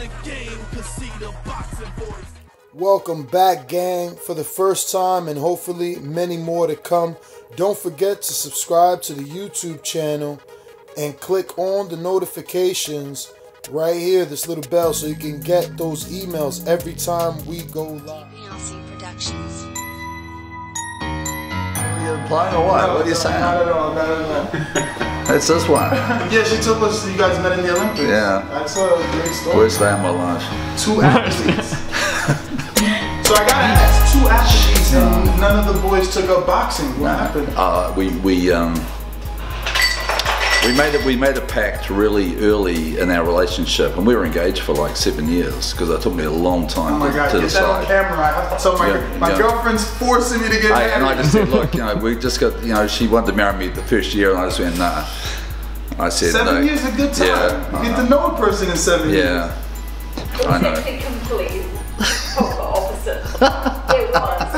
the game, cause see the boxing voice. Welcome back, gang, for the first time and hopefully many more to come. Don't forget to subscribe to the YouTube channel and click on the notifications right here, this little bell, so you can get those emails every time we go live. Productions. You're playing or what? What are you saying? Not at all, not at all. It's this one. Yeah, she told us you guys met in the Olympics. Yeah. That's a great story. Worst day of my life. 2 athletes. So I gotta ask, 2 athletes and none of the boys took up boxing. What happened? We made a pact really early in our relationship, and we were engaged for like 7 years because it took me a long time Oh my God, to get that on decide. camera. I have to tell my girlfriend's forcing me to get married. And I just said, look, we just got, she wanted to marry me the first year, and I just went, nah. I said, 7 no. years is a good time. Yeah, You get to know a person in 7 years. Yeah, I know. It's completely opposite. It was.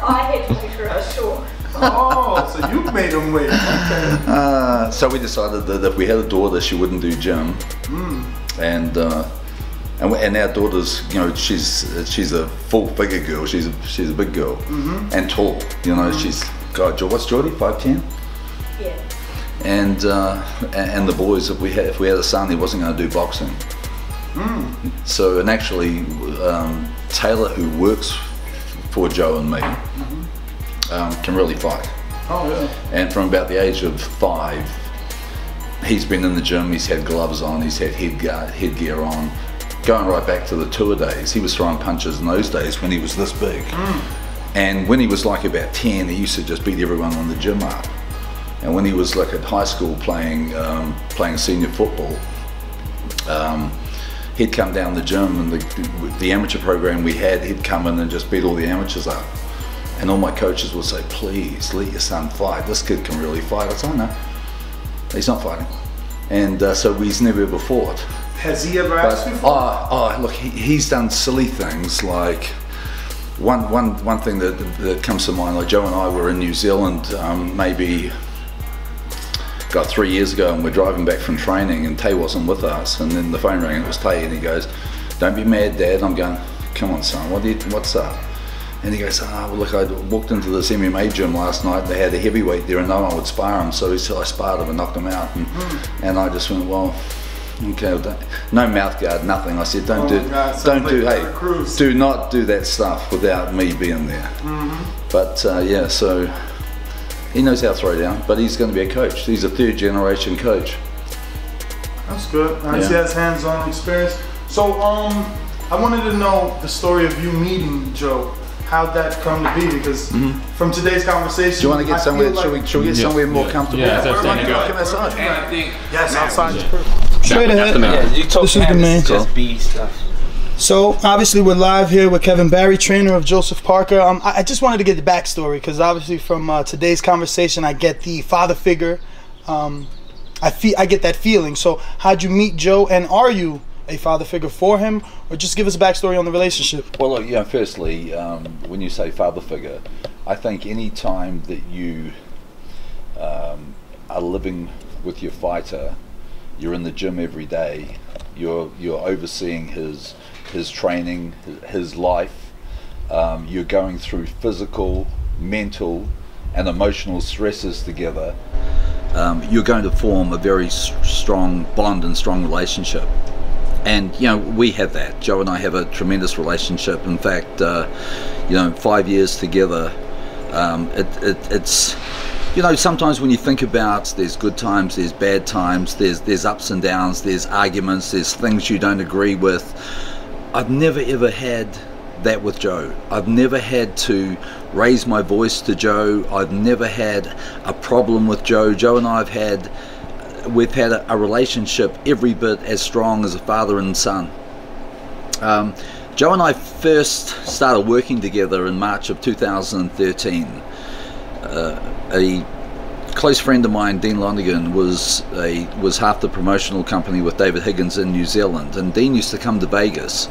I had to make sure I was sure. Oh, so you made them wait. Okay. So we decided that if we had a daughter, she wouldn't do gym, and our daughter's, she's a full figure girl. She's a big girl and tall. She's God. What's Jordy? 5'10"? Yeah. And the boys, if we had a son, he wasn't going to do boxing. So, and actually, Taylor, who works for Joe and me, can really fight. Oh yeah. And from about the age of 5, he's been in the gym. He's had gloves on. He's had headgear on. Going right back to the tour days, he was throwing punches in those days when he was this big. And when he was like about 10, he used to just beat everyone on the gym up. And when he was like at high school playing senior football, he'd come down the gym, and the amateur program we had, he'd come in and just beat all the amateurs up. And all my coaches would say, please let your son fight. This kid can really fight. I said, oh no, he's not fighting. And so he's never ever fought. Has he ever asked you for? Look, he's done silly things like one thing that comes to mind. Like Joe and I were in New Zealand maybe 3 years ago, and we're driving back from training, and Tay wasn't with us, and then the phone rang, and it was Tay, and he goes, "Don't be mad, Dad." I'm going, "Come on, son, what's up?" And he goes, well, look, I walked into this MMA gym last night. They had a heavyweight there, and no one would spar him, so I sparred him and knocked him out. And I just went, well, okay, no mouth guard, nothing. I said, do not do that stuff without me being there. But yeah, so he knows how to throw down, but he's going to be a coach. He's a 3rd generation coach. That's good. He has hands-on experience. So I wanted to know the story of you meeting Joe. How'd that come to be? Because from today's conversation, do you want to get somewhere? Should we get somewhere more comfortable? Yeah, Come outside. Yes, outside is perfect. Straight ahead. This is the man. Just be stuff. So obviously we're live here with Kevin Barry, trainer of Joseph Parker. I just wanted to get the backstory, because obviously from today's conversation I get the father figure. I get that feeling. So how'd you meet Joe, and are you a father figure for him, or just give us a backstory on the relationship? Well, look, firstly, when you say father figure, I think any time that you are living with your fighter, you're in the gym every day, you're overseeing his training, his life, you're going through physical, mental and emotional stresses together, you're going to form a very strong bond and strong relationship. And we have that. Joe and I have a tremendous relationship. In fact, 5 years together, it's sometimes when you think about, there's good times, there's bad times, there's ups and downs, there's arguments, there's things you don't agree with. I've never ever had that with Joe. I've never had to raise my voice to Joe. I've never had a problem with Joe. Joe and I we've had a relationship every bit as strong as a father and son. Joe and I first started working together in March of 2013. A close friend of mine, Dean Lonergan, was half the promotional company with David Higgins in New Zealand, and Dean used to come to Vegas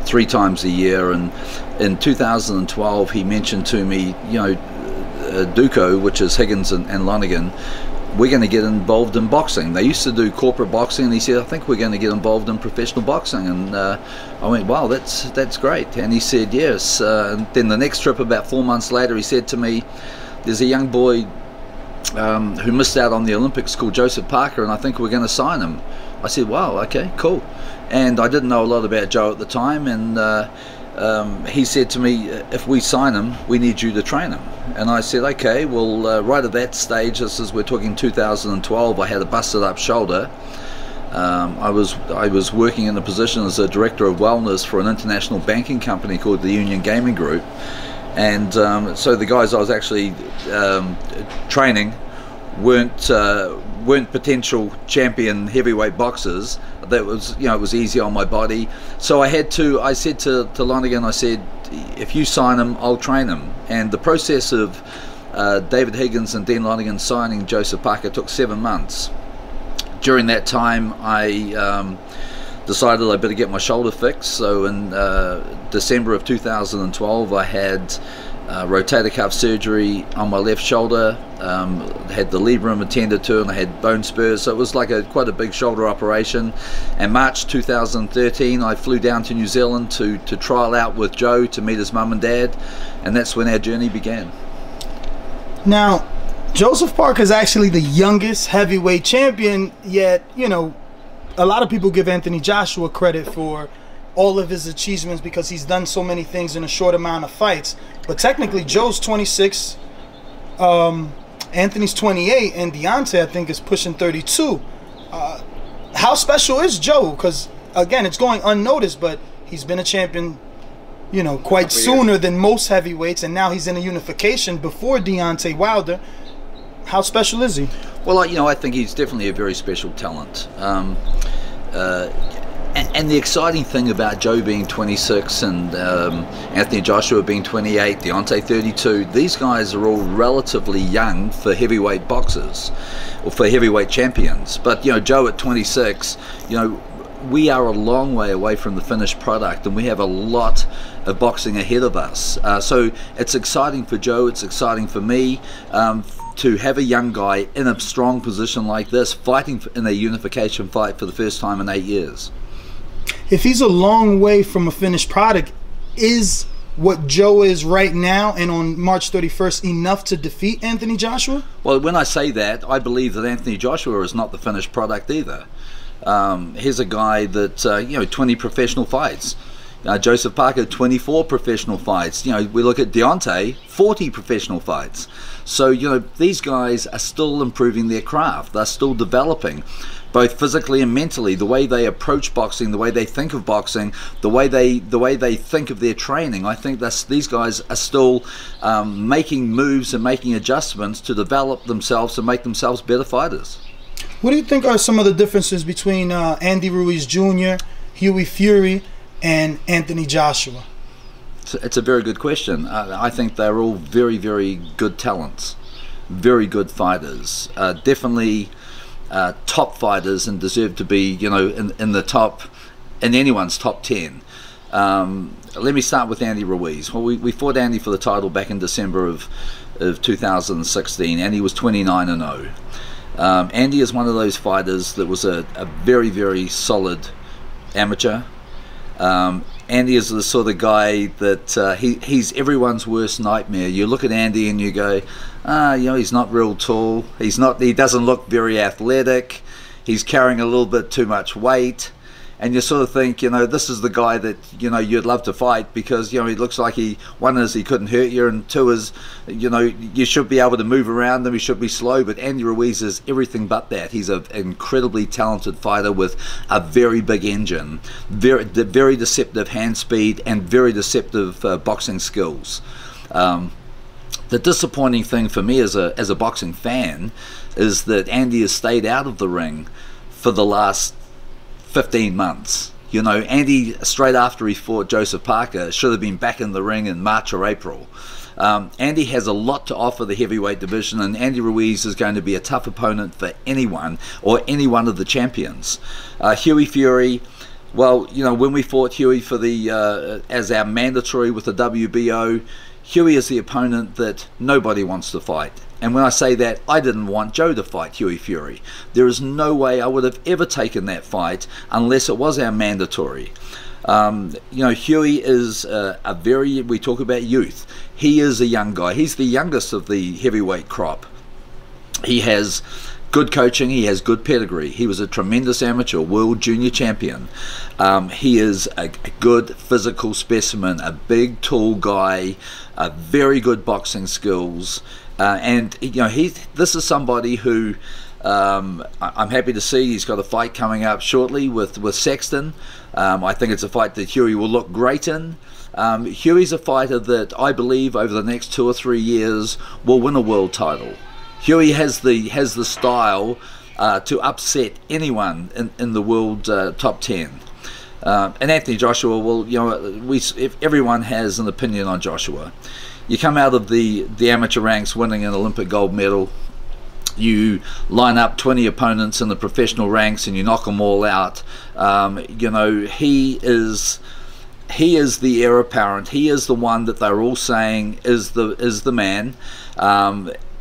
3 times a year, and in 2012 he mentioned to me, Duco, which is Higgins and Lonergan, we're going to get involved in boxing. They used to do corporate boxing, and he said, I think we're going to get involved in professional boxing. And I went, wow, that's great. And he said, yes. And then the next trip, about 4 months later, he said to me, there's a young boy who missed out on the Olympics called Joseph Parker, and I think we're going to sign him. I said, wow, okay, cool. And I didn't know a lot about Joe at the time, and he said to me, if we sign him, we need you to train him. And I said, okay. Well, right at that stage, we're talking 2012, I had a busted up shoulder. I was working in a position as a director of wellness for an international banking company called the Union Gaming Group. And so the guys I was actually training weren't potential champion heavyweight boxers. That was, you know, it was easy on my body. So I said to Lonergan, I said, if you sign him, I'll train him. And the process of David Higgins and Dean Lonergan signing Joseph Parker took 7 months. During that time, I decided I better get my shoulder fixed. So in December of 2012, I had rotator cuff surgery on my left shoulder, had the labrum attended to, and I had bone spurs. So it was like quite a big shoulder operation. And March 2013, I flew down to New Zealand to trial out with Joe, to meet his mum and dad, and that's when our journey began. Now, Joseph Parker is actually the youngest heavyweight champion, yet, you know, a lot of people give Anthony Joshua credit for all of his achievements because he's done so many things in a short amount of fights. But technically, Joe's 26, Anthony's 28, and Deontay, I think, is pushing 32. How special is Joe? Because, again, it's going unnoticed, but he's been a champion, you know, quite sooner than most heavyweights, and now he's in a unification before Deontay Wilder. How special is he? Well, you know, I think he's definitely a very special talent. And the exciting thing about Joe being 26 and Anthony Joshua being 28, Deontay 32, these guys are all relatively young for heavyweight boxers or for heavyweight champions. But, you know, Joe at 26, you know, we are a long way away from the finished product, and we have a lot of boxing ahead of us. So it's exciting for Joe, it's exciting for me, to have a young guy in a strong position like this, fighting in a unification fight for the first time in 8 years. If he's a long way from a finished product, is what Joe is right now and on March 31st enough to defeat Anthony Joshua? Well, when I say that, I believe that Anthony Joshua is not the finished product either. Here's a guy that, you know, 20 professional fights. Joseph Parker, 24 professional fights. You know, we look at Deontay, 40 professional fights. So, you know, these guys are still improving their craft. They're still developing, both physically and mentally. The way they approach boxing, the way they think of boxing, the way they think of their training. I think these guys are still making moves and making adjustments to develop themselves and make themselves better fighters. What do you think are some of the differences between Andy Ruiz Jr., Hughie Fury, and Anthony Joshua? It's a very good question. I think they're all very, very good talents, very good fighters, definitely top fighters, and deserve to be, you know, in the top, in anyone's top 10. Let me start with Andy Ruiz. Well, we fought Andy for the title back in December of 2016. Andy was 29-0. Andy is one of those fighters that was a very, very solid amateur. Andy is the sort of guy that he's everyone's worst nightmare. You look at Andy and you go, you know, he's not real tall. He doesn't look very athletic. He's carrying a little bit too much weight. And you sort of think, you know, this is the guy that, you know, you'd love to fight because, you know, he looks like one is he couldn't hurt you, and two is, you know, you should be able to move around him, he should be slow. But Andy Ruiz is everything but that. He's an incredibly talented fighter with a very big engine, very deceptive hand speed, and very deceptive boxing skills. The disappointing thing for me as a boxing fan is that Andy has stayed out of the ring for the last 15 months. You know, Andy, straight after he fought Joseph Parker, should have been back in the ring in March or April. Andy has a lot to offer the heavyweight division, and Andy Ruiz is going to be a tough opponent for anyone or any one of the champions. Hughie Fury, well, you know, when we fought Hughie for as our mandatory with the WBO, Huey is the opponent that nobody wants to fight. And when I say that, I didn't want Joe to fight Huey Fury. There is no way I would have ever taken that fight unless it was our mandatory. You know, Huey is we talk about youth. He is a young guy. He's the youngest of the heavyweight crop. He has good coaching, he has good pedigree. He was a tremendous amateur, world junior champion. He is a good physical specimen, a big, tall guy, very good boxing skills. And, you know, this is somebody who I'm happy to see he's got a fight coming up shortly with Sexton. I think it's a fight that Huey will look great in. Huey's a fighter that I believe over the next 2 or 3 years will win a world title. Huey has the style to upset anyone in the world top 10. And Anthony Joshua, well, you know, if everyone has an opinion on Joshua. You come out of the amateur ranks winning an Olympic gold medal. You line up 20 opponents in the professional ranks and you knock them all out. You know, he is the heir apparent. He is the one that they're all saying is the man.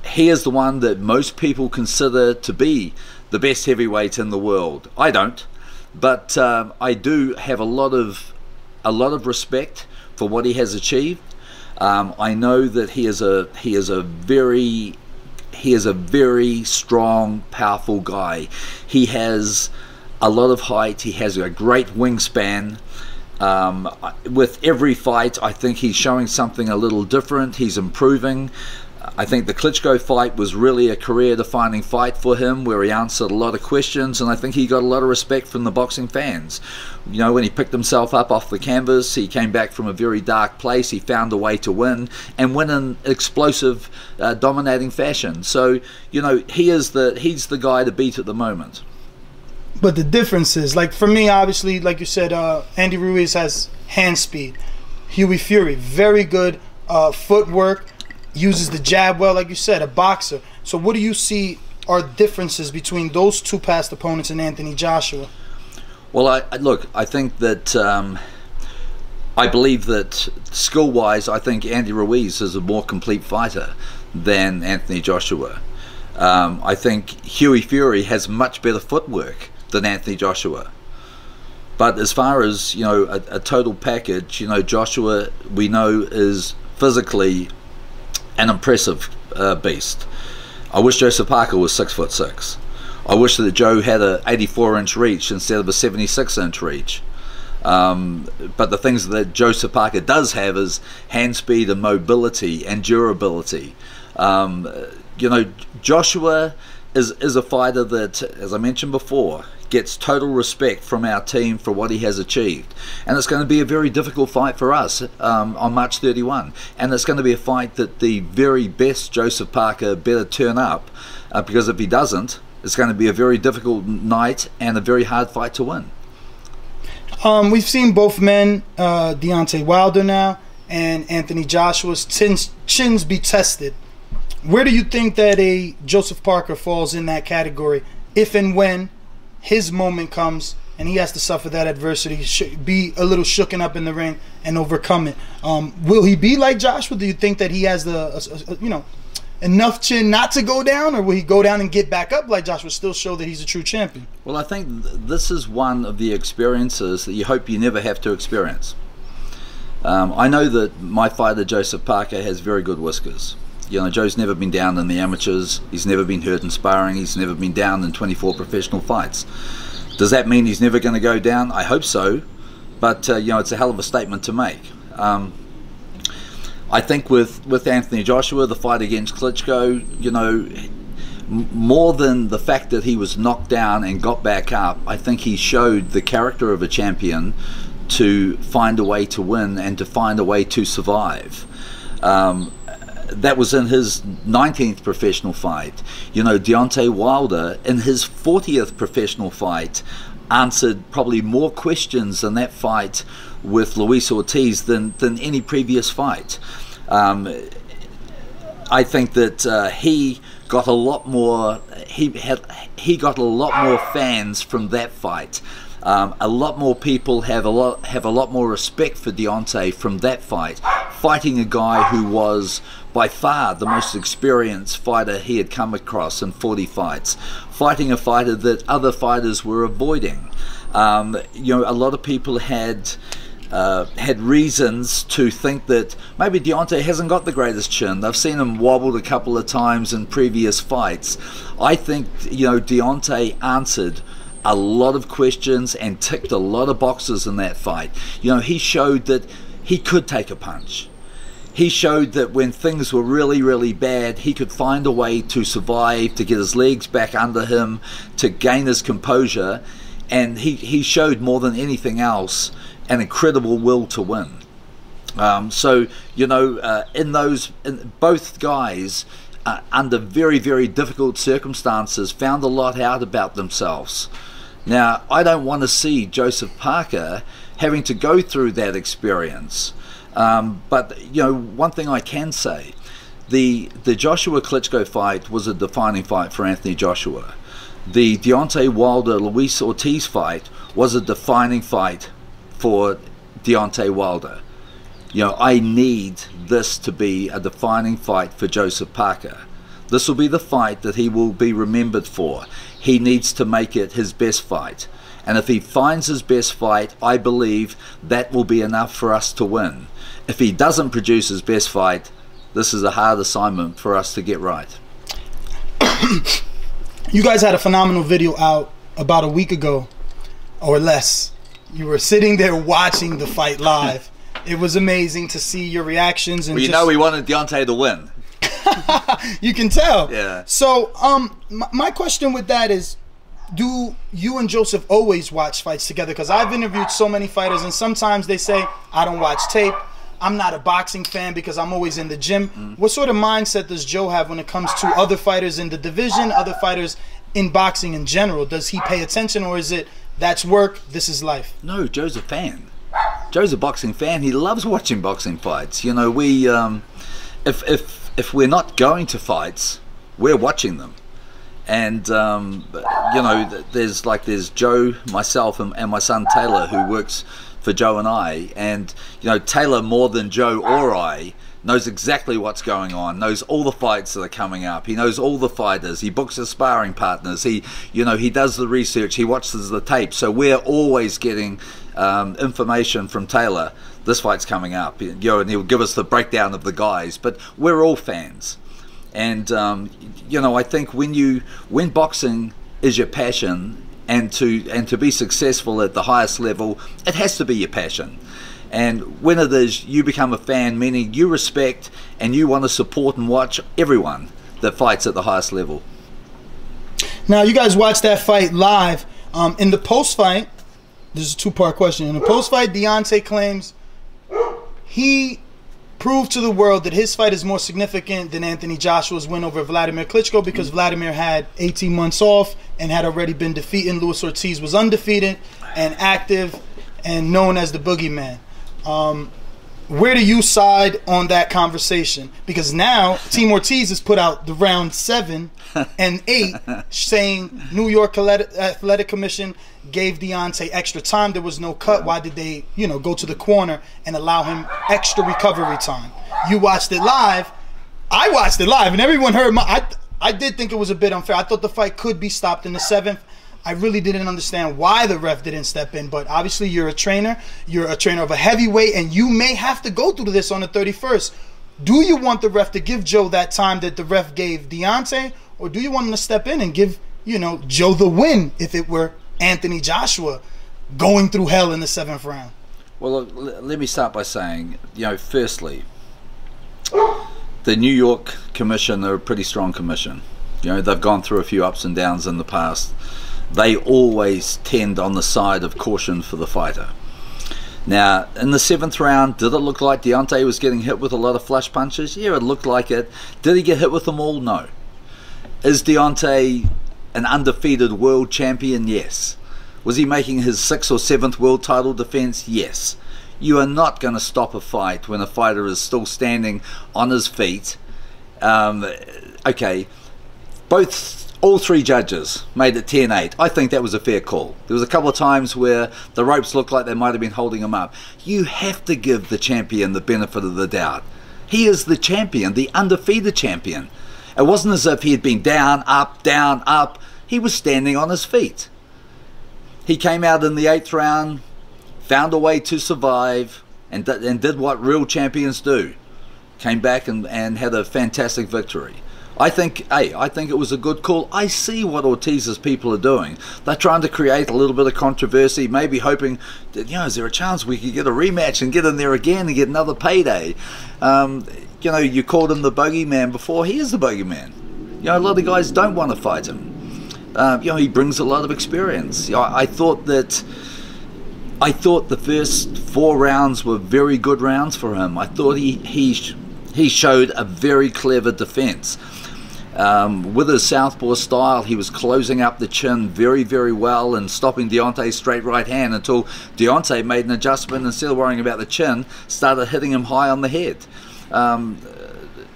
He is the one that most people consider to be the best heavyweight in the world. I don't, but I do have a lot of respect for what he has achieved. I know that he is a very strong, powerful guy. He has a lot of height. He has a great wingspan. With every fight, I think he's showing something a little different. He's improving. I think the Klitschko fight was really a career-defining fight for him, where he answered a lot of questions, and I think he got a lot of respect from the boxing fans. You know, when he picked himself up off the canvas, he came back from a very dark place. He found a way to win, and win in explosive, dominating fashion. So, you know, he's the guy to beat at the moment. But the difference is, like, for me, obviously, like you said, Andy Ruiz has hand speed. Huey Fury, very good footwork. Uses the jab well, like you said, a boxer. So what do you see are differences between those two past opponents and Anthony Joshua? Well, I think that I believe that skill-wise, I think Andy Ruiz is a more complete fighter than Anthony Joshua. I think Huey Fury has much better footwork than Anthony Joshua. But as far as, you know, a total package, you know, Joshua, we know, is physically an impressive beast. I wish Joseph Parker was 6'6". I wish that Joe had a 84-inch reach instead of a 76-inch reach. But the things that Joseph Parker does have is hand speed and mobility and durability. You know, Joshua is a fighter that, as I mentioned before, gets total respect from our team for what he has achieved, and it's going to be a very difficult fight for us on March 31, and it's going to be a fight that the very best Joseph Parker better turn up, because if he doesn't, it's going to be a very difficult night and a very hard fight to win. We've seen both men, Deontay Wilder now and Anthony Joshua's chins be tested. Where do you think that a Joseph Parker falls in that category, if and when his moment comes and he has to suffer that adversity, be a little shooken up in the ring and overcome it? Will he be like Joshua? Do you think that he has the you know, enough chin not to go down, or will he go down and get back up like Joshua, still show that he's a true champion? Well, I think this is one of the experiences that you hope you never have to experience. I know that my fighter Joseph Parker has very good whiskers. You know, Joe's never been down in the amateurs. He's never been hurt in sparring. He's never been down in 24 professional fights. Does that mean he's never going to go down? I hope so. But, you know, it's a hell of a statement to make. I think with Anthony Joshua, the fight against Klitschko, you know, more than the fact that he was knocked down and got back up, I think he showed the character of a champion to find a way to win and to find a way to survive. That was in his 19th professional fight. You know, Deontay Wilder, in his 40th professional fight, answered probably more questions in that fight with Luis Ortiz than any previous fight. I think that he got a lot more. He got a lot more fans from that fight. A lot more people have a lot more respect for Deontay from that fight, fighting a guy who was by far the most experienced fighter he had come across in 40 fights, fighting a fighter that other fighters were avoiding. You know, a lot of people had reasons to think that maybe Deontay hasn't got the greatest chin. They've seen him wobbled a couple of times in previous fights. I think, you know, Deontay answered a lot of questions and ticked a lot of boxes in that fight. You know, he showed that he could take a punch. He showed that when things were really, really bad, he could find a way to survive, to get his legs back under him, to gain his composure, and he showed more than anything else an incredible will to win. So, you know, both guys, under very, very difficult circumstances, found a lot out about themselves. Now, I don't want to see Joseph Parker having to go through that experience. But, you know, one thing I can say, the Joshua Klitschko fight was a defining fight for Anthony Joshua. The Deontay Wilder-Luis Ortiz fight was a defining fight for Deontay Wilder. You know, I need this to be a defining fight for Joseph Parker. This will be the fight that he will be remembered for. He needs to make it his best fight. And if he finds his best fight, I believe that will be enough for us to win. If he doesn't produce his best fight, this is a hard assignment for us to get right. You guys had a phenomenal video out about a week ago, or less. You were sitting there watching the fight live. It was amazing to see your reactions. And well, you know, we wanted Deontay to win. You can tell. Yeah. So, my question with that is, do you and Joseph always watch fights together? Because I've interviewed so many fighters, and sometimes they say, I don't watch tape. I'm not a boxing fan because I'm always in the gym. What sort of mindset does Joe have when it comes to other fighters in the division, other fighters in boxing in general? Does he pay attention, or is it, that's work, this is life? No, Joe's a fan. Joe's a boxing fan. He loves watching boxing fights. You know, we if we're not going to fights, we're watching them. And you know, there's Joe, myself, and my son Taylor, who works for Joe and I. And you know, Taylor, more than Joe or I, knows exactly what's going on, knows all the fights that are coming up. He knows all the fighters. He books his sparring partners. He, you know, he does the research. He watches the tape. So we're always getting information from Taylor. This fight's coming up, you know, and he'll give us the breakdown of the guys. But we're all fans. And you know, I think when boxing is your passion, and to be successful at the highest level, it has to be your passion. And when it is, you become a fan, meaning you respect and you want to support and watch everyone that fights at the highest level. Now, you guys watched that fight live. In the post-fight, this is a two-part question. In the post-fight, Deontay claims he proved to the world that his fight is more significant than Anthony Joshua's win over Vladimir Klitschko, because Vladimir had 18 months off and had already been defeated. Luis Ortiz was undefeated and active and known as the boogeyman. Where do you side on that conversation? Because now Team Ortiz has put out the round 7 and 8 saying New York Athletic Commission gave Deontay extra time. There was no cut. Why did they, you know, go to the corner and allow him extra recovery time? You watched it live. I watched it live, and everyone heard I did think it was a bit unfair. I thought the fight could be stopped in the 7th. I really didn't understand why the ref didn't step in, but obviously you're a trainer of a heavyweight, and you may have to go through this on the 31st. Do you want the ref to give Joe that time that the ref gave Deontay, or do you want him to step in and give, you know, Joe the win if it were Anthony Joshua going through hell in the 7th round? Well, look, let me start by saying, you know, firstly, the New York Commission are a pretty strong commission. You know, they've gone through a few ups and downs in the past. They always tend on the side of caution for the fighter. Now, in the 7th round, did it look like Deontay was getting hit with a lot of flush punches? Yeah, it looked like it. Did he get hit with them all? No. Is Deontay an undefeated world champion? Yes. Was he making his 6th or 7th world title defense? Yes. You are not going to stop a fight when a fighter is still standing on his feet. Okay, both All 3 judges made it 10-8. I think that was a fair call. There was a couple of times where the ropes looked like they might have been holding him up. You have to give the champion the benefit of the doubt. He is the champion, the undefeated champion. It wasn't as if he had been down, up. He was standing on his feet. He came out in the 8th round, found a way to survive, and did what real champions do. Came back and had a fantastic victory. I think it was a good call. I see what Ortiz's people are doing. They're trying to create a little bit of controversy, maybe hoping that, is there a chance we could get a rematch and get in there again and get another payday? You called him the bogeyman before. He is the bogeyman. A lot of guys don't want to fight him. He brings a lot of experience. I thought the first 4 rounds were very good rounds for him. I thought he showed a very clever defense. With his southpaw style, he was closing up the chin very, very well and stopping Deontay's straight right hand until Deontay made an adjustment. Instead of worrying about the chin, started hitting him high on the head.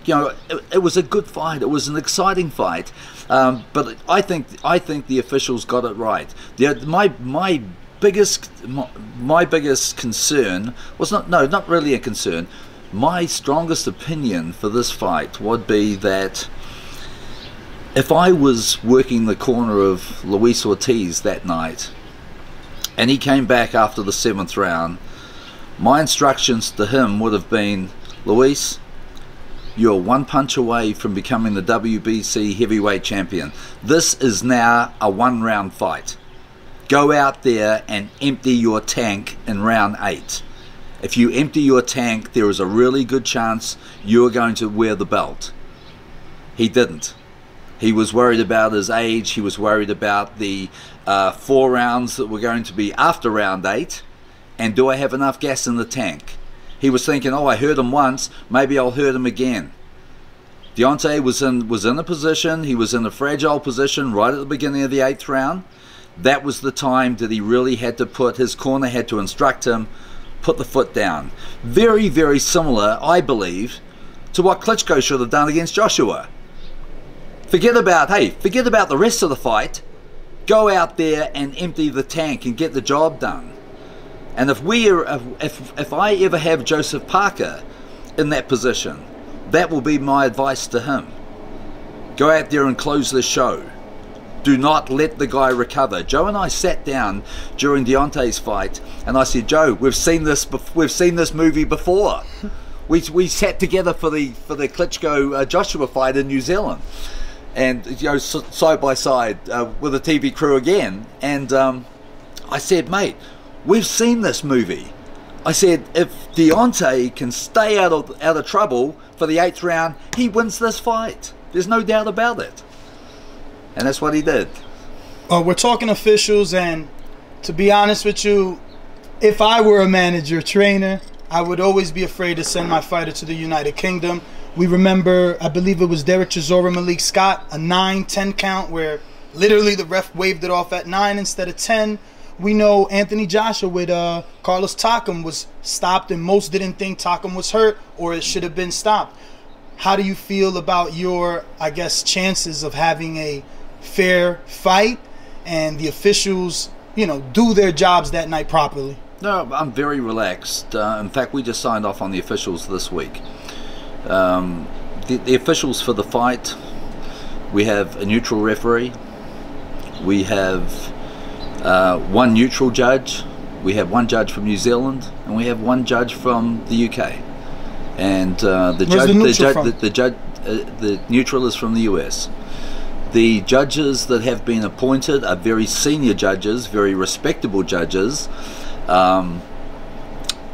It was a good fight. It was an exciting fight. But I think the officials got it right. My biggest concern was not really a concern. My strongest opinion for this fight would be that if I was working the corner of Luis Ortiz that night and he came back after the 7th round, my instructions to him would have been, Luis, you're 1 punch away from becoming the WBC heavyweight champion. This is now a 1-round fight. Go out there and empty your tank in round 8. If you empty your tank, there is a really good chance you're going to wear the belt. He didn't. He was worried about his age. He was worried about the 4 rounds that were going to be after round 8. And do I have enough gas in the tank? He was thinking, I hurt him once, maybe I'll hurt him again. Deontay was in a position, he was in a fragile position right at the beginning of the 8th round. That was the time that he really had to his corner had to instruct him, put the foot down. Very, very similar, I believe, to what Klitschko should have done against Joshua. Forget about the rest of the fight. Go out there and empty the tank and get the job done. And if I ever have Joseph Parker in that position, that will be my advice to him. Go out there and close the show. Do not let the guy recover. Joe and I sat down during Deontay's fight, and I said, Joe, we've seen this movie before. We sat together for the Klitschko Joshua fight in New Zealand, and side by side with the TV crew again. And I said, mate, we've seen this movie. I said, if Deontay can stay out of trouble for the 8th round, he wins this fight. There's no doubt about it. And that's what he did. We're talking officials, and to be honest with you, if I were a manager, trainer, I would always be afraid to send my fighter to the United Kingdom. We remember, I believe it was Derek Chisora, Malik Scott, a 9-10 count where literally the ref waved it off at 9 instead of 10. We know Anthony Joshua with Carlos Takam was stopped, and most didn't think Takam was hurt or it should have been stopped. How do you feel about your, chances of having a fair fight and the officials, do their jobs that night properly? No, I'm very relaxed. In fact, we just signed off on the officials this week. The officials for the fight, we have a neutral referee, we have 1 neutral judge, we have 1 judge from New Zealand, and we have 1 judge from the UK. And the neutral is from the US. The judges that have been appointed are very senior judges, very respectable judges.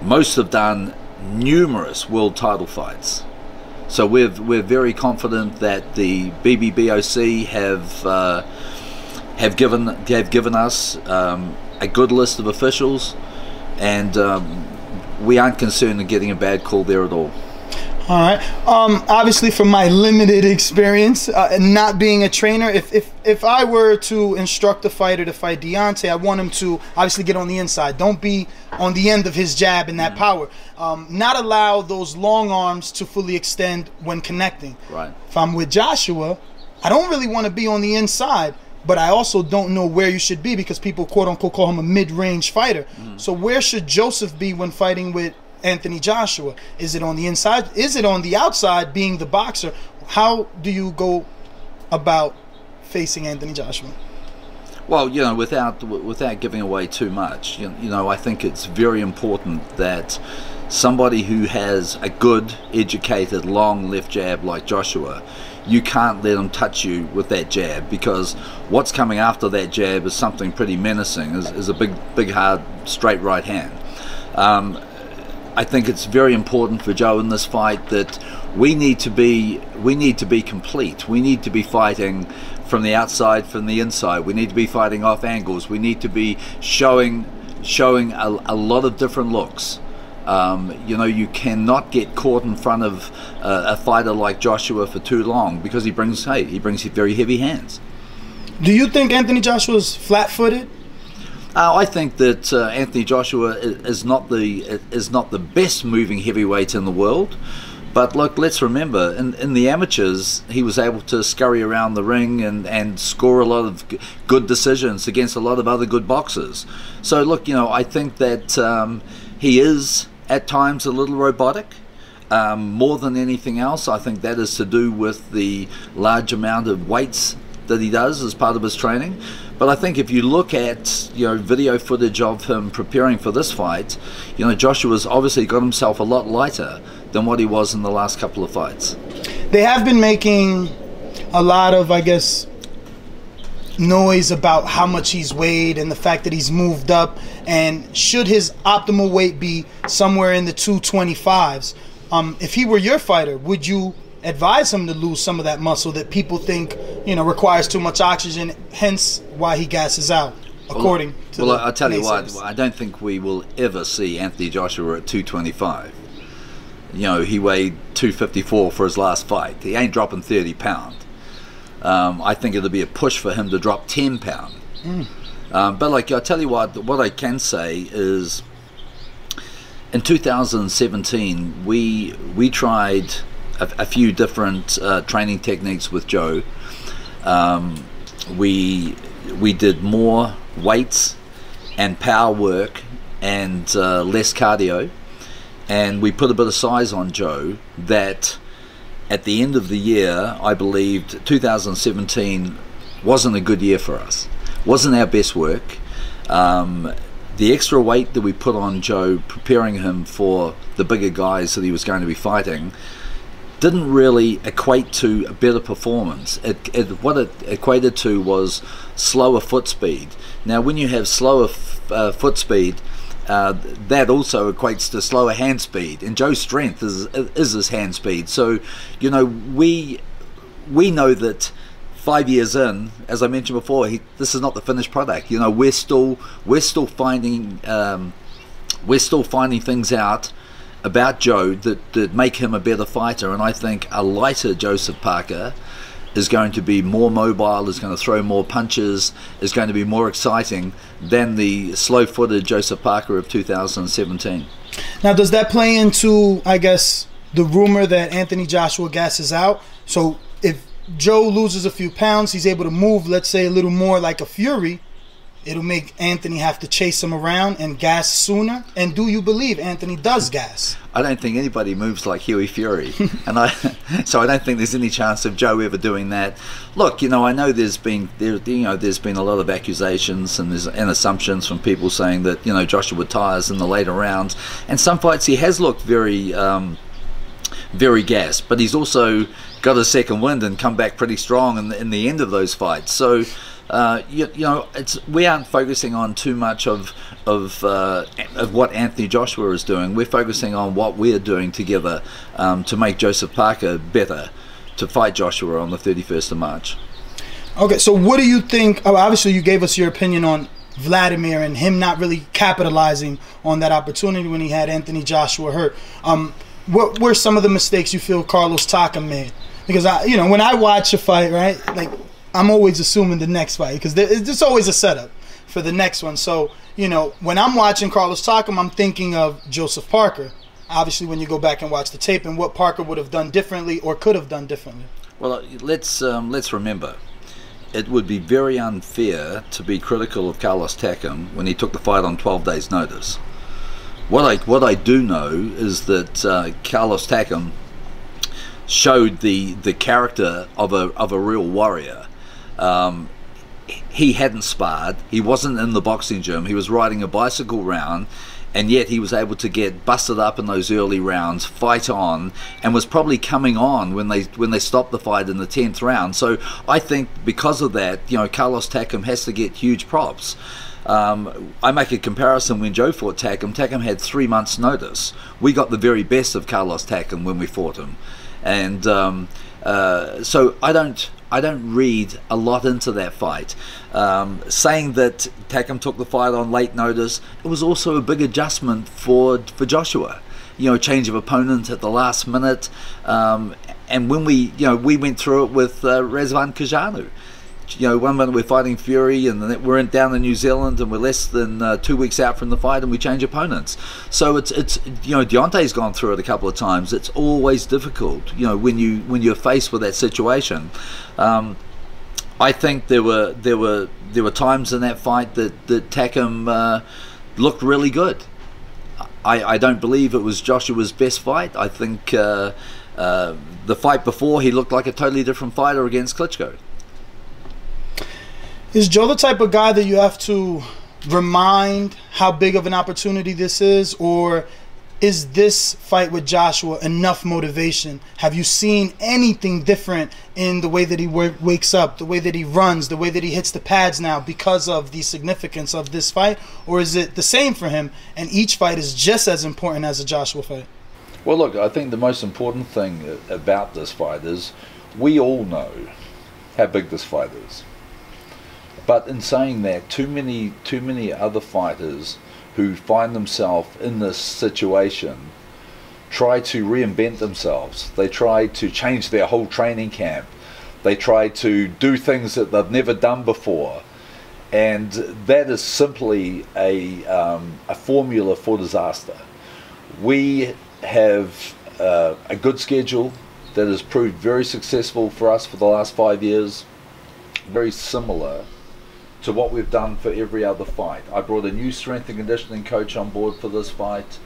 Most have done numerous world title fights. So we're very confident that the BBBOC have given us a good list of officials, and we aren't concerned in getting a bad call there at all. All right. Obviously, from my limited experience, not being a trainer, if I were to instruct a fighter to fight Deontay, I want him to obviously get on the inside. Don't be on the end of his jab and that power. Not allow those long arms to fully extend when connecting. Right. If I'm with Joshua, I don't really want to be on the inside, but I also don't know where you should be because people quote-unquote call him a mid-range fighter. So where should Joseph be when fighting with Anthony Joshua? Is it on the inside? Is it on the outside, being the boxer? How do you go about facing Anthony Joshua? Well, you know, without giving away too much, you know, I think it's very important that somebody who has a good, educated, long left jab like Joshua, you can't let him touch you with that jab, because what's coming after that jab is something pretty menacing, is a big, hard, straight right hand. I think it's very important for Joe in this fight that we need to be complete. We need to be fighting from the outside, from the inside. We need to be fighting off angles. We need to be showing a lot of different looks. You know, you cannot get caught in front of a fighter like Joshua for too long, because he brings very heavy hands. Do you think Anthony Joshua is flat-footed? I think that Anthony Joshua is not the best moving heavyweight in the world. But look, let's remember, in the amateurs, he was able to scurry around the ring and score a lot of good decisions against a lot of other good boxers. So look, you know, I think that he is at times a little robotic. More than anything else, I think that is to do with the large amount of weights that he does as part of his training. But I think if you look at, you know, video footage of him preparing for this fight, you know, Joshua's obviously got himself a lot lighter than what he was in the last couple of fights. They have been making a lot of, I guess, noise about how much he's weighed and the fact that he's moved up, and should his optimal weight be somewhere in the 225s. If he were your fighter, would you advise him to lose some of that muscle that people think, you know, requires too much oxygen, hence why he gasses out, according to Well, I'll tell you what, I don't think we will ever see Anthony Joshua at 225. You know, he weighed 254 for his last fight. He ain't dropping 30 pounds. I think it'll be a push for him to drop 10 pounds. But like, I'll tell you what I can say is, in 2017, we tried a few different training techniques with Joe. We did more weights and power work and less cardio, and we put a bit of size on Joe that at the end of the year, I believed 2017 wasn't a good year for us. Wasn't our best work. The extra weight that we put on Joe, preparing him for the bigger guys that he was going to be fighting, didn't really equate to a better performance. What it equated to was slower foot speed. Now, when you have slower foot speed, that also equates to slower hand speed, and Joe's strength is his hand speed. So, you know, we know that 5 years in, as I mentioned before, this is not the finished product. You know, we're still finding things out about Joe that make him a better fighter, and I think a lighter Joseph Parker is going to be more mobile, is going to throw more punches, is going to be more exciting than the slow-footed Joseph Parker of 2017. Now, does that play into, I guess, the rumor that Anthony Joshua gasses out? So if Joe loses a few pounds, he's able to move, let's say, a little more like a Fury, it'll make Anthony have to chase him around and gas sooner. And do you believe Anthony does gas? I don't think anybody moves like Huey Fury, so I don't think there's any chance of Joe ever doing that. Look, you know, I know there's been a lot of accusations and assumptions from people saying that, you know, Joshua tires in the later rounds, and some fights he has looked very gassed, but he's also got a second wind and come back pretty strong in the end of those fights. So you know, we aren't focusing on too much of what Anthony Joshua is doing. We're focusing on what we're doing together to make Joseph Parker better to fight Joshua on the 31st of March. Okay, so what do you think? Obviously, you gave us your opinion on Vladimir and him not really capitalizing on that opportunity when he had Anthony Joshua hurt. What were some of the mistakes you feel Carlos Taka made? Because you know, when I watch a fight, right, like, I'm always assuming the next fight, because there's always a setup for the next one. So, you know, when I'm watching Carlos Takam, I'm thinking of Joseph Parker. Obviously, when you go back and watch the tape, and what Parker would have done differently or could have done differently. Well, let's remember, it would be very unfair to be critical of Carlos Takam when he took the fight on 12 days' notice. What I do know is that Carlos Takam showed the character of a real warrior. He hadn't sparred, he wasn't in the boxing gym, he was riding a bicycle round, and yet he was able to get busted up in those early rounds, fight on, and was probably coming on when they stopped the fight in the 10th round. So I think because of that, you know, Carlos Takam has to get huge props. I make a comparison. When Joe fought Takam, Takam had 3 months notice. We got the very best of Carlos Takam when we fought him, and so I don't read a lot into that fight. Saying that Takam took the fight on late notice, it was also a big adjustment for Joshua. You know, change of opponent at the last minute, and when we went through it with Razvan Kajanu. You know, one minute we're fighting Fury, and then we're down in New Zealand, and we're less than 2 weeks out from the fight, and we change opponents. So it's you know, Deontay's gone through it a couple of times. It's always difficult, you know, when you're faced with that situation. I think there were times in that fight that Takam looked really good. I don't believe it was Joshua's best fight. I think the fight before, he looked like a totally different fighter against Klitschko. Is Joe the type of guy that you have to remind how big of an opportunity this is, or is this fight with Joshua enough motivation? Have you seen anything different in the way that he wakes up, the way that he runs, the way that he hits the pads now because of the significance of this fight? Or is it the same for him and each fight is just as important as a Joshua fight? Well, look, I think the most important thing about this fight is we all know how big this fight is. But in saying that, too many other fighters who find themselves in this situation try to reinvent themselves. They try to change their whole training camp. They try to do things that they've never done before, and that is simply a formula for disaster. We have a good schedule that has proved very successful for us for the last 5 years, very similar to what we've done for every other fight. I brought a new strength and conditioning coach on board for this fight.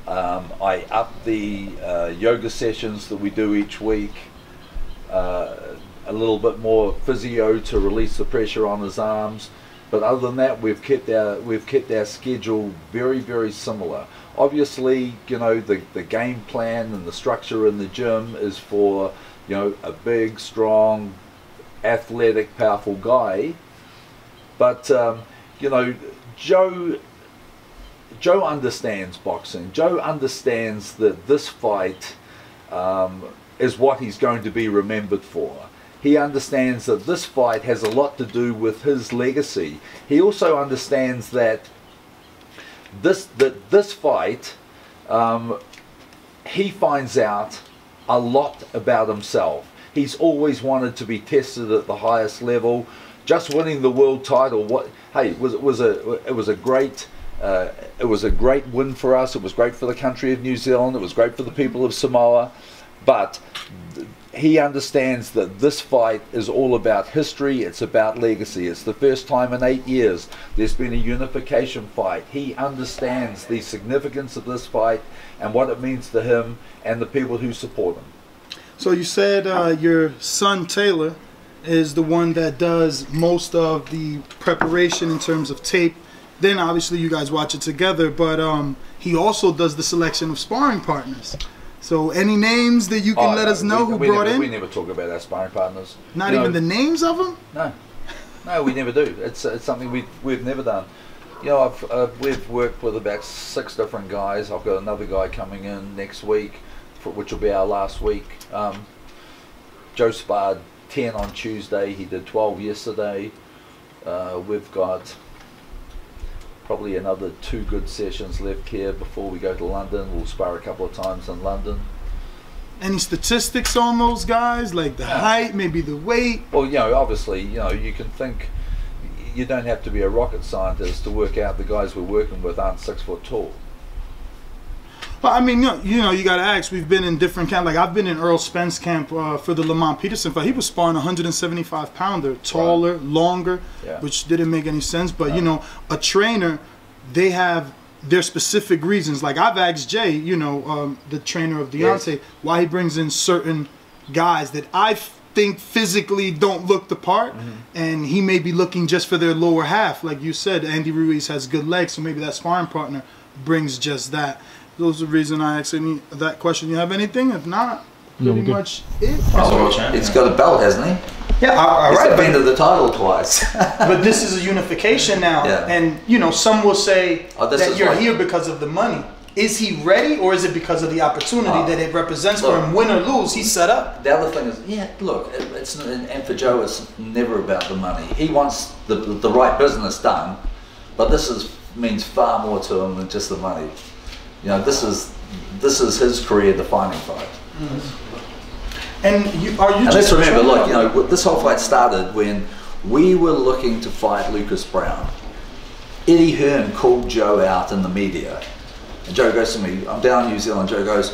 I upped the yoga sessions that we do each week. A little bit more physio to release the pressure on his arms. But other than that, we've kept our schedule very, very similar. Obviously, you know, the game plan and the structure in the gym is for, you know, a big, strong, athletic, powerful guy. But you know, Joe understands boxing. Joe understands that this fight is what he's going to be remembered for. He understands that this fight has a lot to do with his legacy. He also understands that this fight, he finds out a lot about himself. He's always wanted to be tested at the highest level. Just winning the world title, it was a great win for us. It was great for the country of New Zealand. It was great for the people of Samoa. But he understands that this fight is all about history. It's about legacy. It's the first time in 8 years there's been a unification fight. He understands the significance of this fight and what it means to him and the people who support him. So you said your son Taylor is the one that does most of the preparation in terms of tape. Then obviously you guys watch it together, but he also does the selection of sparring partners. So any names that you can let us know who brought in? We never talk about our sparring partners. Not even the names of them? No, we never do. It's something we've never done. You know, we've worked with about 6 different guys. I've got another guy coming in next week, which will be our last week. Joe sparred 10 on Tuesday. He did 12 yesterday. We've got probably another 2 good sessions left here before we go to London. We'll spar a couple of times in London. Any statistics on those guys, like the height, maybe the weight? Well, you know, obviously, you know, you can think. You don't have to be a rocket scientist to work out the guys we're working with aren't 6 foot tall. Well, I mean, you got to ask. We've been in different camps. Like I've been in Earl Spence camp for the Lamont Peterson fight. He was sparring 175-pounder, taller, longer, which didn't make any sense. But you know, a trainer, they have their specific reasons. Like I've asked Jay, the trainer of Deontay, why he brings in certain guys that I think physically don't look the part, and he may be looking just for their lower half. Like you said, Andy Ruiz has good legs, so maybe that sparring partner brings just that. Those are the reason I asked that question. You have anything? If not, pretty much it. It's got a belt, hasn't he? Yeah, all He's right. defended the title twice. But this is a unification now, and some will say that you're here because of the money. Is he ready, or is it because of the opportunity that it represents for him? Win or lose, he's set up. The other thing is, look, and for Joe, it's never about the money. He wants the right business done, but this means far more to him than just the money. You know, this is his career-defining fight. And let's remember, look, this whole fight started when we were looking to fight Lucas Brown. Eddie Hearn called Joe out in the media. And Joe goes to me, I'm down in New Zealand, Joe goes,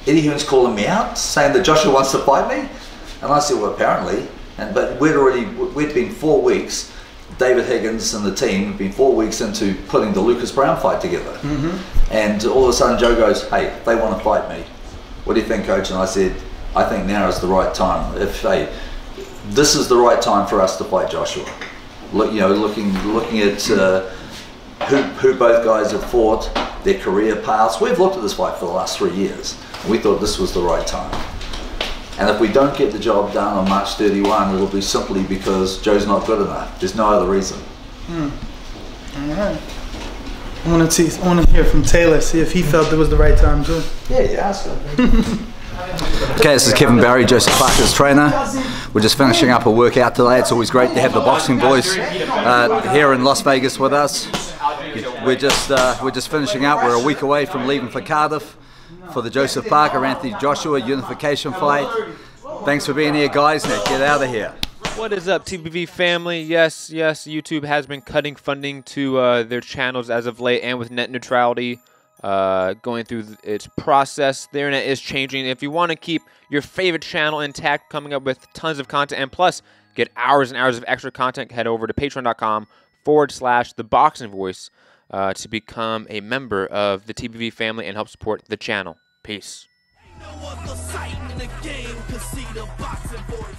Eddie Hearn's calling me out, saying that Joshua wants to fight me? And I said, well, apparently. But we'd been 4 weeks, David Higgins and the team had been 4 weeks into putting the Lucas Brown fight together. And all of a sudden Joe goes, hey, they want to fight me. What do you think, coach? And I said, I think now is the right time. This is the right time for us to fight Joshua. Looking at who both guys have fought, their career paths. We've looked at this fight for the last 3 years, and we thought this was the right time. And if we don't get the job done on March 31, it'll be simply because Joe's not good enough. There's no other reason. All right. I want to hear from Taylor, see if he felt it was the right time too. Yeah, ask him. Okay, this is Kevin Barry, Joseph Parker's trainer. We're just finishing up a workout today. It's always great to have the Boxing Voice here in Las Vegas with us. We're just finishing up. We're a week away from leaving for Cardiff for the Joseph Parker Anthony Joshua unification fight. Thanks for being here, guys. Now get out of here. What is up, TBV family? Yes, YouTube has been cutting funding to their channels as of late, and with net neutrality going through its process, the internet is changing. If you want to keep your favorite channel intact, coming up with tons of content, and plus get hours and hours of extra content, head over to patreon.com/ThaBoxingVoice to become a member of the TBV family and help support the channel. Peace. Ain't no other sight in the game, 'cause see the boxing voice.